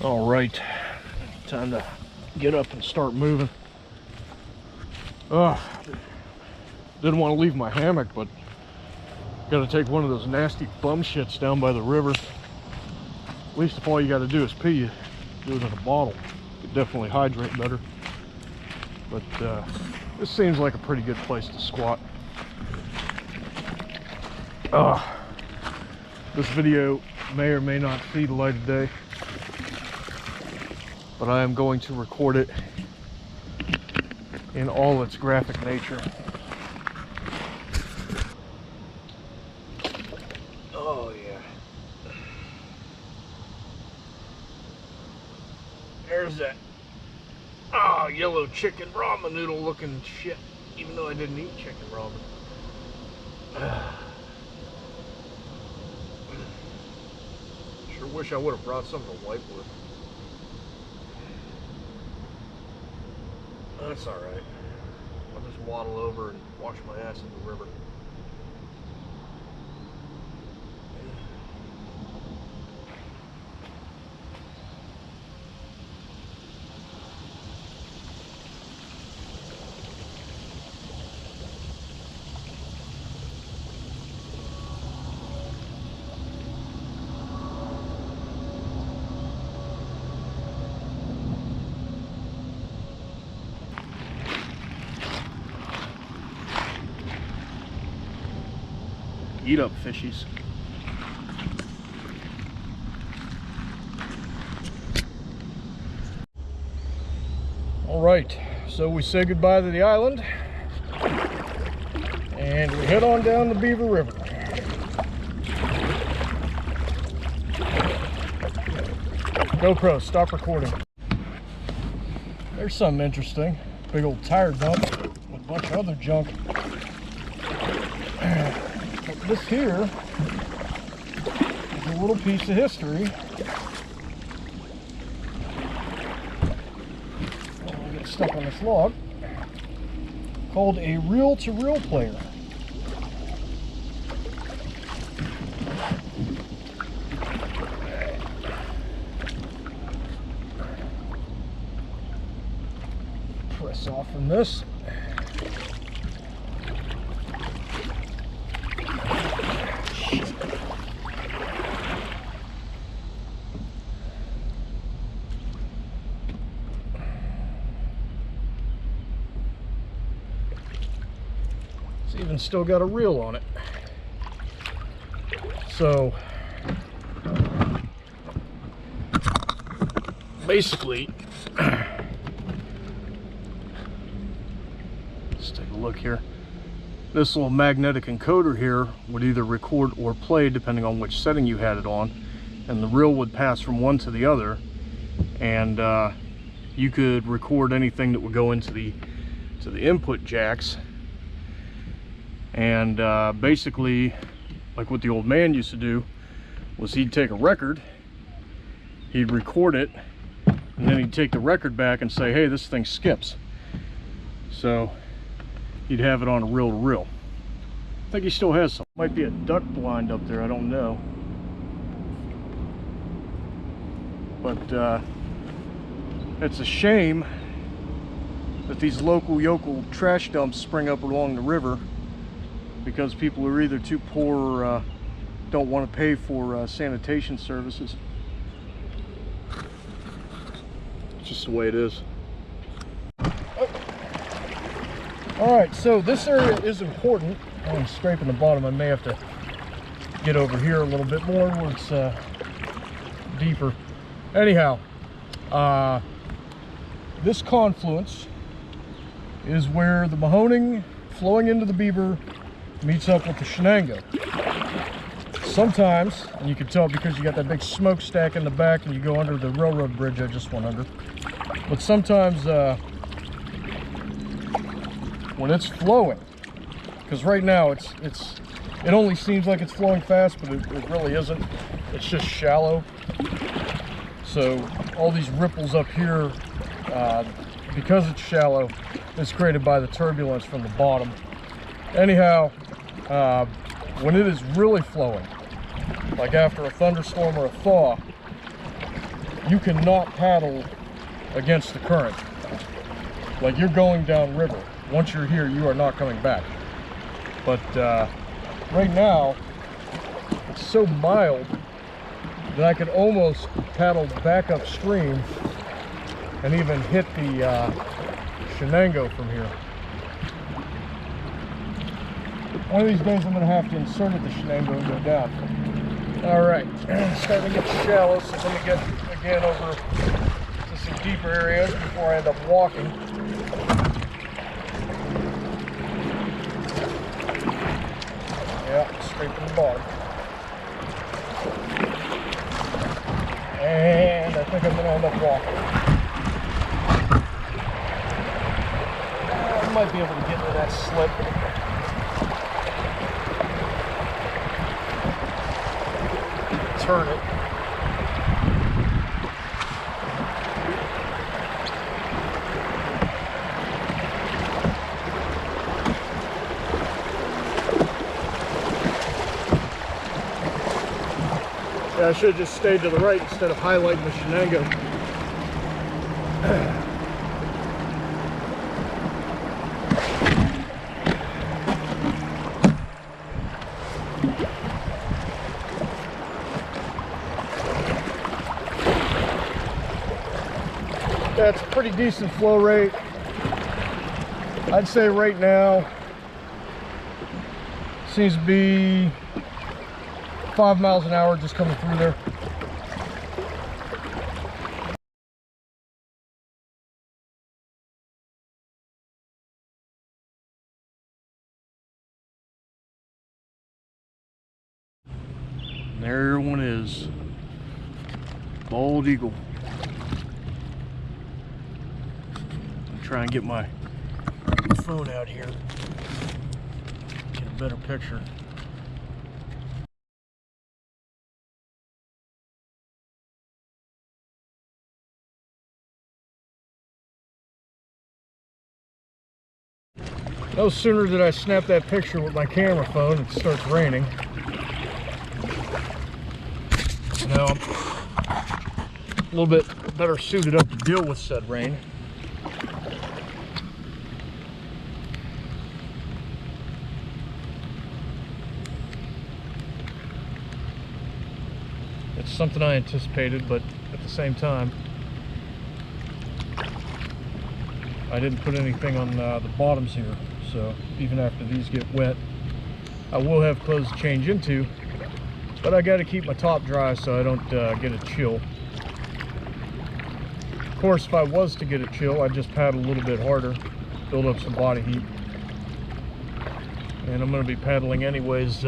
All right, time to get up and start moving. Didn't want to leave my hammock, but got to take one of those nasty bum shits down by the river. At least if all you got to do is pee, you do it in a bottle. Could definitely hydrate better. But this seems like a pretty good place to squat. This video may or may not see the light of day, but I am going to record it in all its graphic nature. Oh yeah. There's that yellow chicken ramen noodle looking shit, even though I didn't eat chicken ramen. Sure wish I would have brought something to wipe with. That's alright. I'll just waddle over and wash my ass in the river. Eat up, fishies. All right, so we say goodbye to the island and we head on down the Beaver River. GoPro, stop recording. There's something interesting. Big old tire dump with a bunch of other junk. This here is a little piece of history. I'll get stuck on this log. Called a reel-to-reel player. Press off from this. Even still got a reel on it. So basically, let's take a look here. This little magnetic encoder here would either record or play depending on which setting you had it on, and the reel would pass from one to the other, and you could record anything that would go into the input jacks. And basically, like what the old man used to do was he'd take a record, he'd record it, and then he'd take the record back and say, hey, this thing skips. So he'd have it on a reel-to-reel. I think he still has some. Might be a duck blind up there, I don't know. But it's a shame that these local yokel trash dumps spring up along the river, because people are either too poor or don't want to pay for sanitation services. It's just the way it is. Oh. All right, so this area is important. I'm scraping the bottom. I may have to get over here a little bit more where it's deeper. Anyhow, this confluence is where the Mahoning flowing into the Beaver meets up with the Shenango. Sometimes, and you can tell because you got that big smokestack in the back and you go under the railroad bridge I just went under, but sometimes when it's flowing, because right now it only seems like it's flowing fast, but it really isn't. It's just shallow. So all these ripples up here, because it's shallow, is created by the turbulence from the bottom. Anyhow, when it is really flowing, like after a thunderstorm or a thaw, you cannot paddle against the current. Like, you're going downriver. Once you're here, you are not coming back. But right now, it's so mild that I could almost paddle back upstream and even hit the Shenango from here. One of these days I'm going to have to insert at the Shenango and go down. Alright, it's starting to get shallow, so let me get again over to some deeper areas before I end up walking. Yeah, straight from the bottom. And I think I'm going to end up walking. I might be able to get into that slip. Turn it. Yeah, I should have just stayed to the right instead of highlighting the Shenango. That's a pretty decent flow rate. I'd say right now seems to be 5 miles an hour just coming through there. And there one is. Bald eagle. Try and get my phone out here, get a better picture. No sooner did I snap that picture with my camera phone, it starts raining. Now I'm a little bit better suited up to deal with said rain. It's something I anticipated, but at the same time, I didn't put anything on the bottoms here, so even after these get wet, I will have clothes to change into, but I got to keep my top dry so I don't get a chill. Of course, if I was to get a chill, I'd just paddle a little bit harder, build up some body heat, and I'm going to be paddling anyways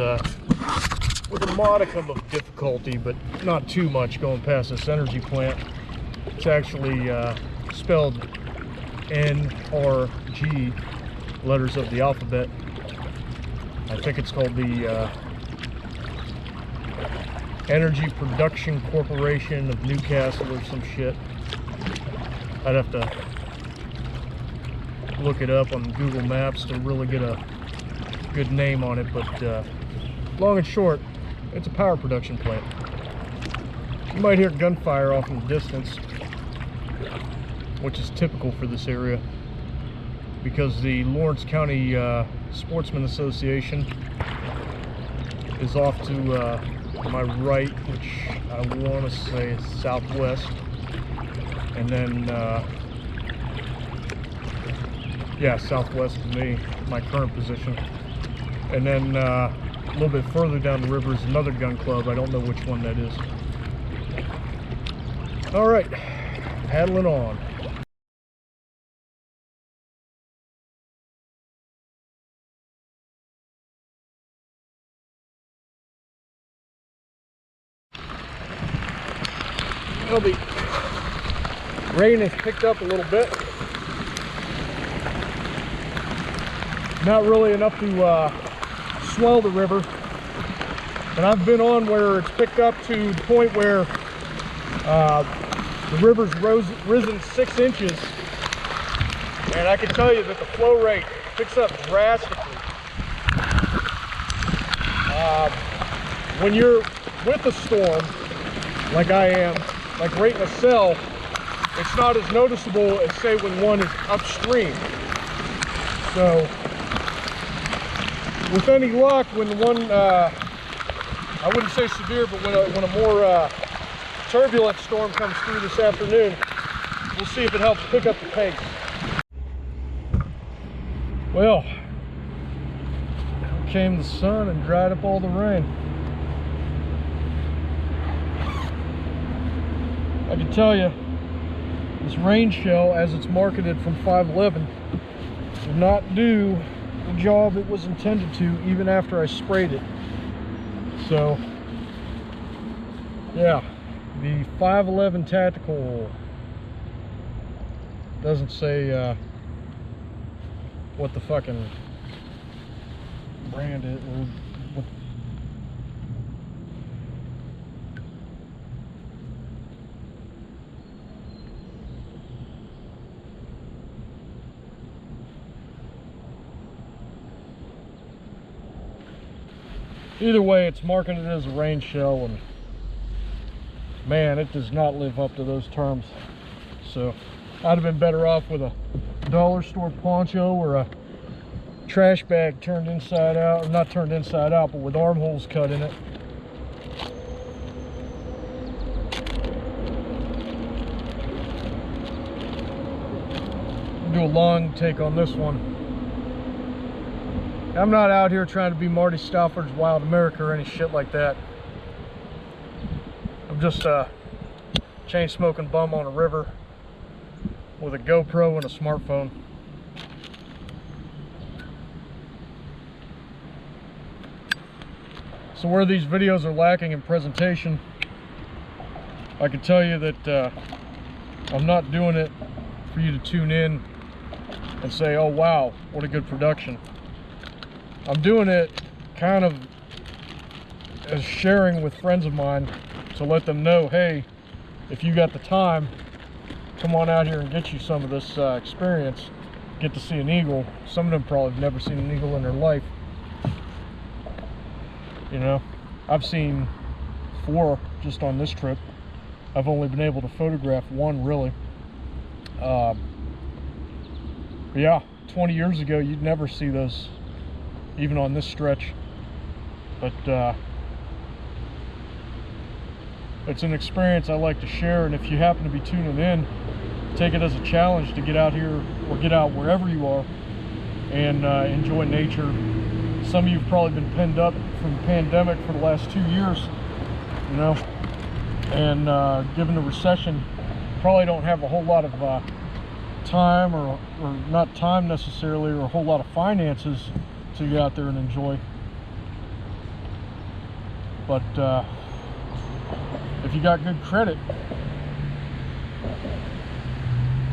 with a modicum of difficulty, but not too much going past this energy plant. It's actually spelled NRG, letters of the alphabet. I think it's called the Energy Production Corporation of Newcastle or some shit. I'd have to look it up on Google Maps to really get a good name on it, but long and short, it's a power production plant. You might hear gunfire off in the distance, which is typical for this area because the Lawrence County Sportsman Association is off to my right, which I want to say is southwest, and then yeah, southwest of me, my current position, and then a little bit further down the river is another gun club. I don't know which one that is. All right, paddling on. Well, the rain has picked up a little bit. Not really enough to swell the river, and I've been on where it's picked up to the point where the river's risen 6 inches, and I can tell you that the flow rate picks up drastically. When you're with a storm like I am, like right in a cell, it's not as noticeable as say when one is upstream. So with any luck, when one, I wouldn't say severe, but when a more turbulent storm comes through this afternoon, we'll see if it helps pick up the pace. Well, out came the sun and dried up all the rain. I can tell you, this rain shell, as it's marketed from 511, did not do the job it was intended to, even after I sprayed it. So, yeah, the 511 Tactical doesn't say what the fucking brand is, or what. Either way, it's marketed as a rain shell, and man, it does not live up to those terms. So I'd have been better off with a dollar store poncho or a trash bag turned inside out, or not turned inside out, but with armholes cut in it. I'll do a long take on this one. I'm not out here trying to be Marty Stauffer's Wild America or any shit like that. I'm just a chain-smoking bum on a river with a GoPro and a smartphone. So where these videos are lacking in presentation, I can tell you that I'm not doing it for you to tune in and say, oh wow, what a good production. I'm doing it kind of as sharing with friends of mine to let them know, hey, if you got the time, come on out here and get you some of this experience. Get to see an eagle. Some of them probably have never seen an eagle in their life. You know, I've seen 4 just on this trip. I've only been able to photograph 1 really. But yeah, 20 years ago, you'd never see those, even on this stretch. But it's an experience I like to share, and if you happen to be tuning in, take it as a challenge to get out here, or get out wherever you are, and enjoy nature. Some of you have probably been pinned up from the pandemic for the last 2 years, you know, and given the recession, probably don't have a whole lot of time, or not time necessarily, or a whole lot of finances to get out there and enjoy. But if you got good credit,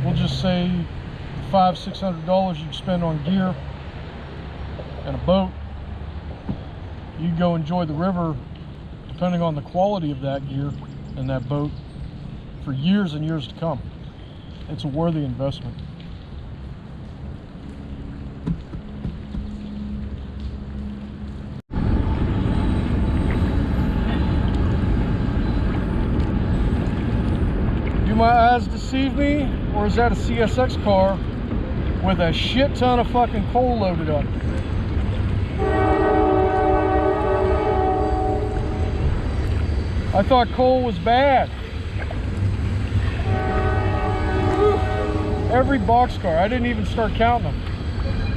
we'll just say $500–600 you'd spend on gear and a boat, you go enjoy the river, depending on the quality of that gear and that boat, for years and years to come. It's a worthy investment. Do my eyes deceive me, or is that a CSX car with a shit ton of fucking coal loaded up? I thought coal was bad. Every boxcar, I didn't even start counting them,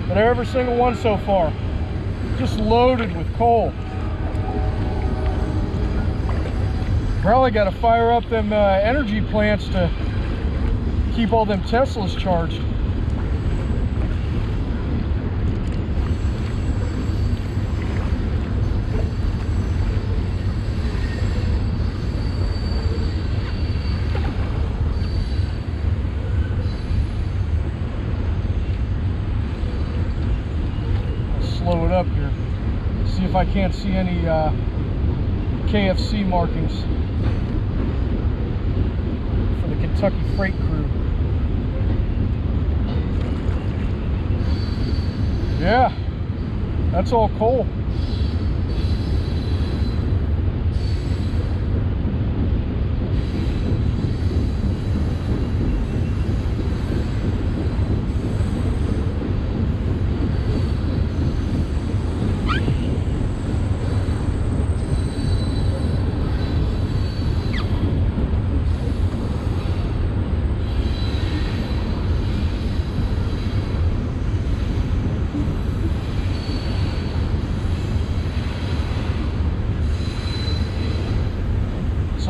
but every single one so far, just loaded with coal. Probably got to fire up them energy plants to keep all them Teslas charged. Slow it up here. See if I can't see any KFC markings for the Kentucky Freight crew. Yeah, that's all coal.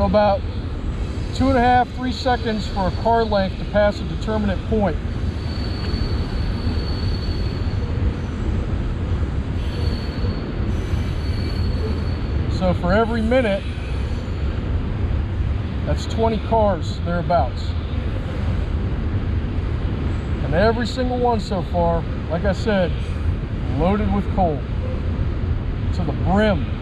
So about 2.5 to 3 seconds for a car length to pass a determinate point. So for every minute, that's 20 cars thereabouts. And every single one so far, like I said, loaded with coal to the brim.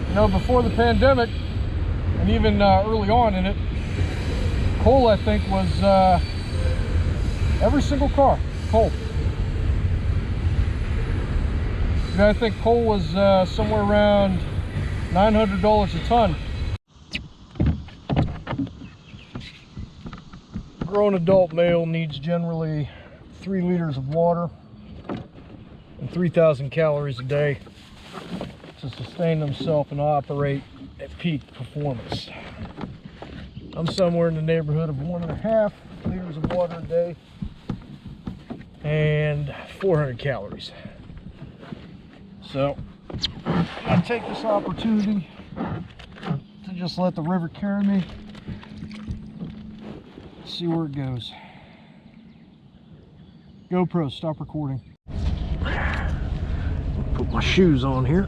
You know, before the pandemic, and even early on in it, coal, I think, was every single car, coal. And I think coal was somewhere around $900 a ton. A grown adult male needs generally 3 liters of water and 3,000 calories a day to sustain themselves and operate at peak performance. I'm somewhere in the neighborhood of 1.5 liters of water a day and 400 calories. So I take this opportunity to just let the river carry me, see where it goes. GoPro, stop recording. Put my shoes on here.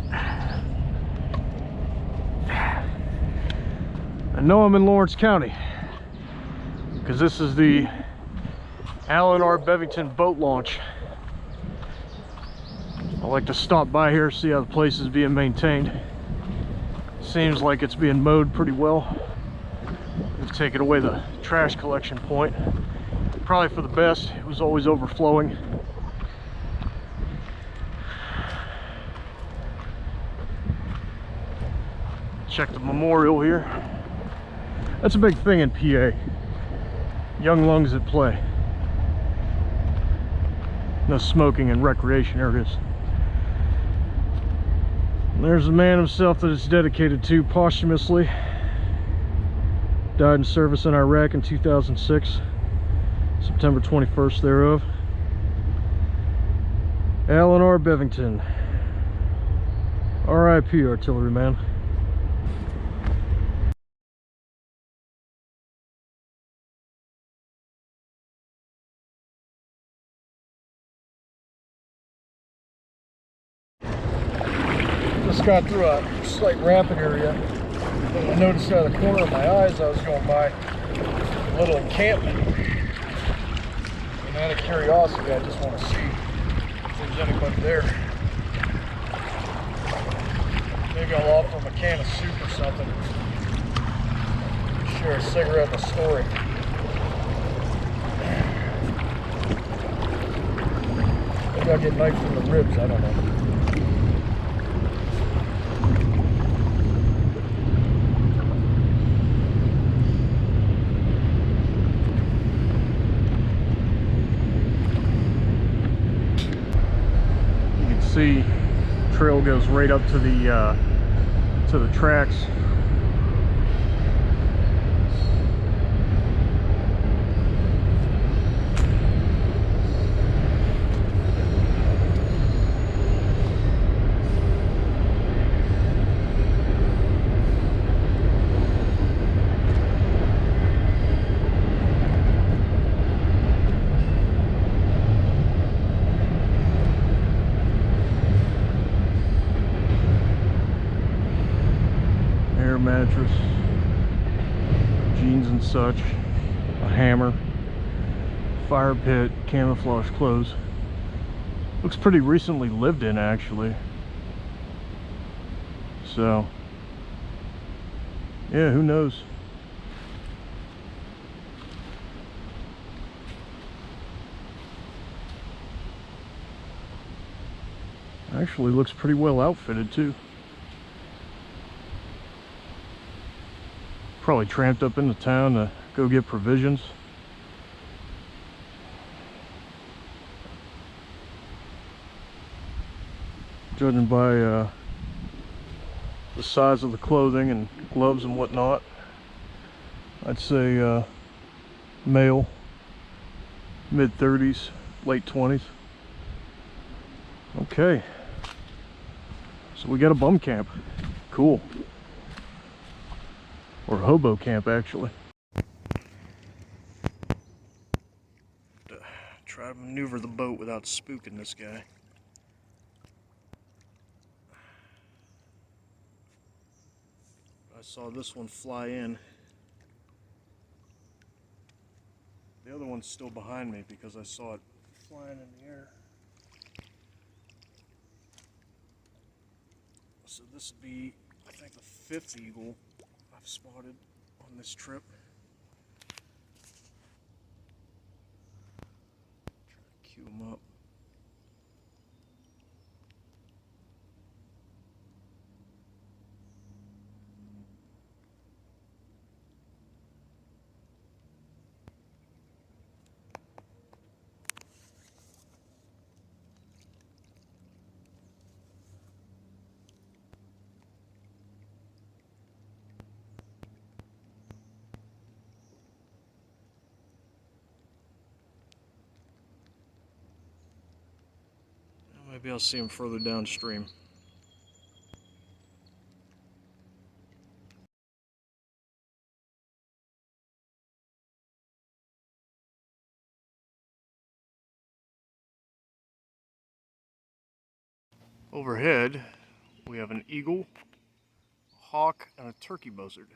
I know I'm in Lawrence County because this is the Alan R. Bevington boat launch. I like to stop by here, see how the place is being maintained. Seems like it's being mowed pretty well. We've taken away the trash collection point, probably for the best. It was always overflowing. Check the memorial here. That's a big thing in PA. Young lungs at play. No smoking in recreation areas. And there's the man himself that it's dedicated to posthumously. Died in service in Iraq in 2006, September 21st thereof. Alan R. Bevington. R.I.P. artilleryman. Just got through a slight rapid area. I noticed out of the corner of my eyes I was going by a little encampment. And out of curiosity, I just want to see if there's anybody there. Maybe I'll offer them a can of soup or something. Share a cigarette and a story. Maybe I'll get knifed in the ribs, I don't know. See, trail goes right up to the tracks. Mattress, jeans and such, a hammer, fire pit, camouflage clothes. Looks pretty recently lived in, actually. So yeah, who knows? Actually looks pretty well outfitted too. Probably tramped up into town to go get provisions. Judging by the size of the clothing and gloves and whatnot, I'd say male, mid-30s, late 20s. Okay, so we got a bum camp. Cool. Or hobo camp, actually. Try to maneuver the boat without spooking this guy. I saw this one fly in. The other one's still behind me because I saw it flying in the air. So this would be, I think, the 5th eagle I've spotted on this trip. Try to cue him up. Maybe I'll see him further downstream. Overhead, we have an eagle, a hawk, and a turkey buzzard.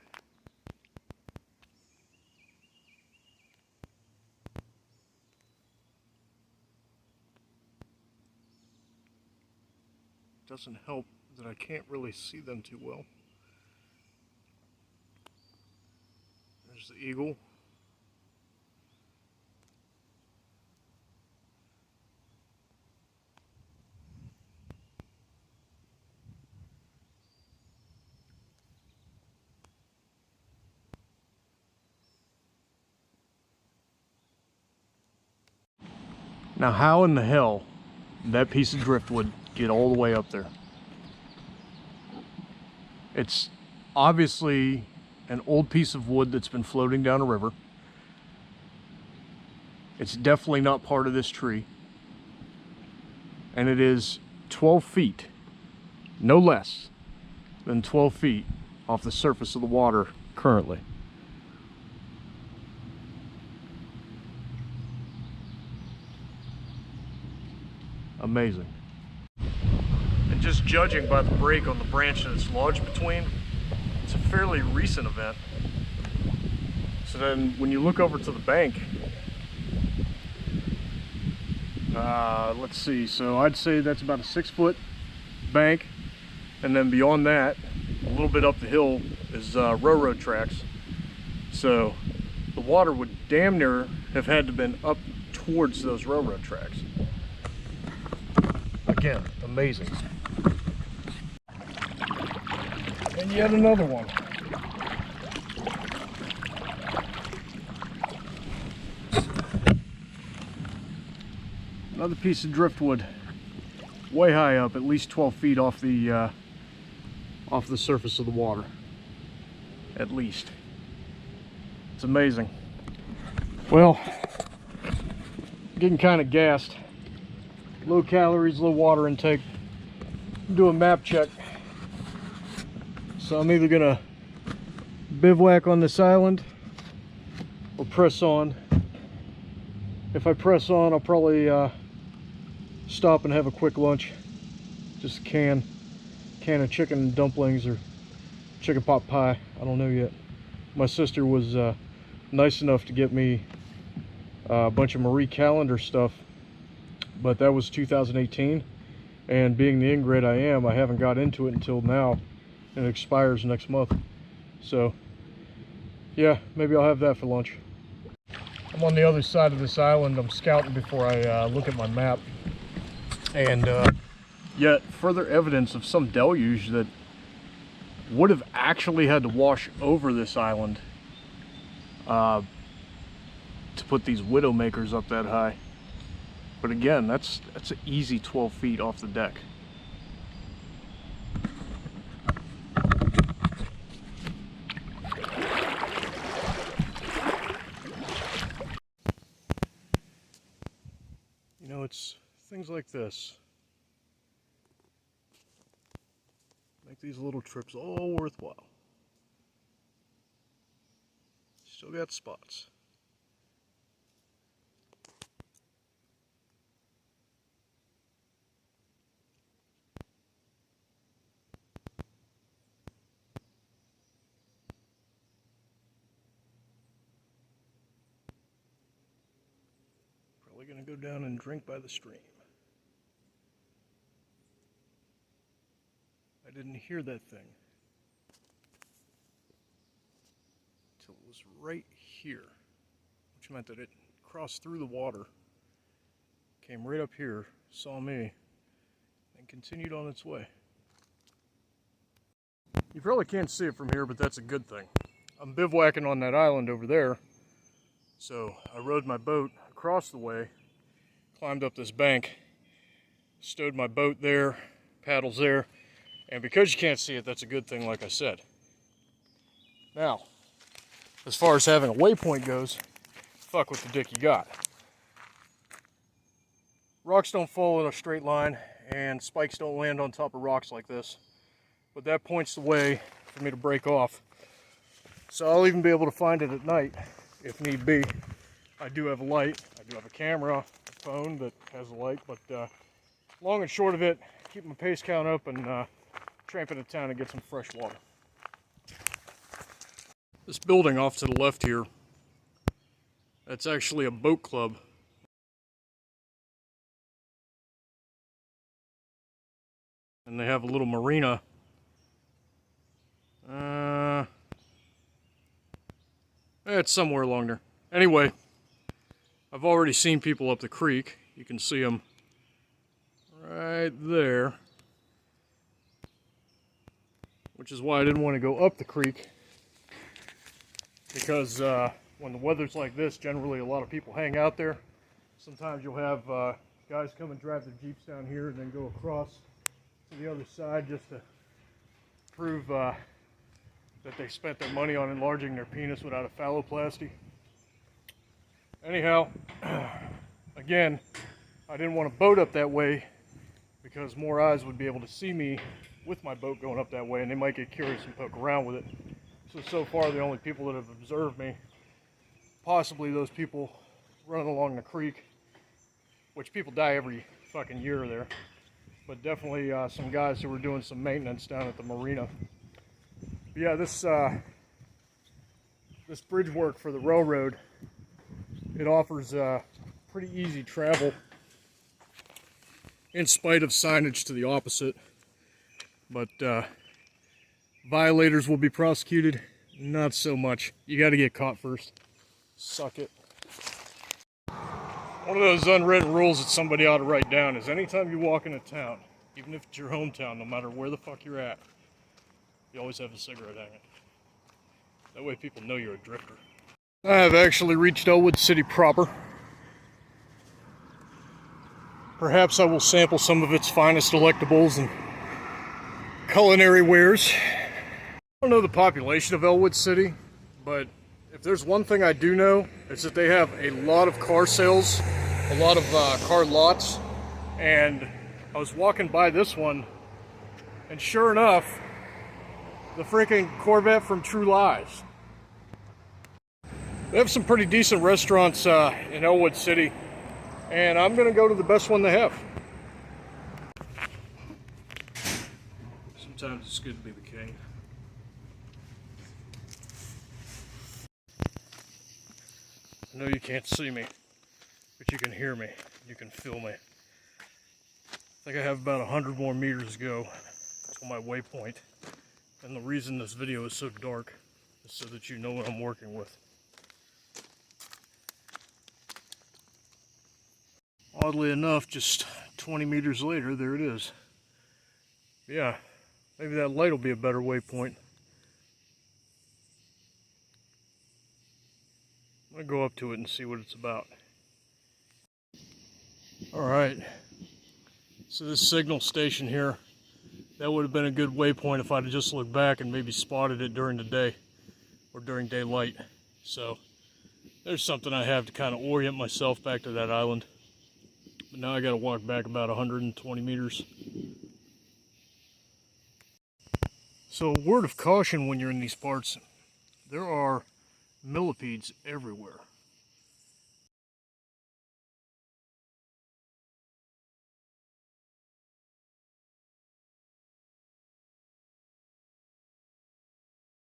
Doesn't help that I can't really see them too well. There's the eagle. Now how in the hell did that piece of driftwood get all the way up there? It's obviously an old piece of wood that's been floating down a river. It's definitely not part of this tree. And it is 12 feet, no less than 12 feet off the surface of the water currently. Amazing. And just judging by the break on the branch that it's lodged between, it's a fairly recent event. So then when you look over to the bank, let's see, so I'd say that's about a 6-foot bank, and then beyond that, a little bit up the hill is railroad tracks. So the water would damn near have had to been up towards those railroad tracks. Again, amazing. And yet another one. Another piece of driftwood, way high up, at least 12 feet off the surface of the water. At least. It's amazing. Well, getting kind of gassed. Low calories, low water intake. Do a map check. So I'm either gonna bivouac on this island or press on. If I press on, I'll probably stop and have a quick lunch. Just a can of chicken dumplings or chicken pot pie. I don't know yet. My sister was nice enough to get me a bunch of Marie Calendar stuff, but that was 2018, and being the ingrate I am, I haven't got into it until now, and it expires next month. So yeah, maybe I'll have that for lunch. I'm on the other side of this island. I'm scouting before I look at my map, and yet further evidence of some deluge that would have actually had to wash over this island to put these widowmakers up that high. But again, that's an easy 12 feet off the deck. You know, it's things like this make these little trips all worthwhile. Still got spots. Probably gonna go down and drink by the stream. I didn't hear that thing until it was right here, which meant that it crossed through the water, came right up here, saw me, and continued on its way. You probably can't see it from here, but that's a good thing. I'm bivouacking on that island over there, so I rowed my boat across the way, climbed up this bank, stowed my boat there, paddles there, and because you can't see it, that's a good thing, like I said. Now, as far as having a waypoint goes, fuck with the dick you got. Rocks don't fall in a straight line, and spikes don't land on top of rocks like this. But that points the way for me to break off. So I'll even be able to find it at night, if need be. I do have a light, I do have a camera, a phone that has a light, but long and short of it, keep my pace count up and tramp into town and get some fresh water. This building off to the left here, that's actually a boat club. And they have a little marina. It's somewhere along there. Anyway, I've already seen people up the creek. You can see them right there. Which is why I didn't want to go up the creek. Because when the weather's like this, generally a lot of people hang out there. Sometimes you'll have guys come and drive their Jeeps down here and then go across to the other side just to prove that they spent their money on enlarging their penis without a phalloplasty. Anyhow, again, I didn't want to boat up that way because more eyes would be able to see me with my boat going up that way, and they might get curious and poke around with it. So far, the only people that have observed me, possibly those people running along the creek, which people die every fucking year there, but definitely some guys who were doing some maintenance down at the marina. But yeah, this bridge work for the railroad, it offers pretty easy travel in spite of signage to the opposite. But violators will be prosecuted, not so much. You got to get caught first. Suck it. One of those unwritten rules that somebody ought to write down is anytime you walk into town, even if it's your hometown, no matter where the fuck you're at, you always have a cigarette hanging. That way people know you're a drifter. I have actually reached Elwood City proper. Perhaps I will sample some of its finest delectables and culinary wares. I don't know the population of Elwood City, but if there's one thing I do know, it's that they have a lot of car sales, a lot of car lots, and I was walking by this one, and sure enough, the freaking Corvette from True Lies. They have some pretty decent restaurants in Elwood City, and I'm gonna go to the best one they have. Sometimes it's good to be the king. I know you can't see me, but you can hear me, you can feel me. I think I have about 100 more meters to go to my waypoint. And the reason this video is so dark is so that you know what I'm working with. Oddly enough, just 20 meters later, there it is. Yeah, maybe that light will be a better waypoint. I'm gonna go up to it and see what it's about. Alright, so this signal station here, that would have been a good waypoint if I'd have just looked back and maybe spotted it during the day or during daylight. So there's something I have to kind of orient myself back to that island. But now I got to walk back about 120 meters. So, word of caution when you're in these parts, there are millipedes everywhere.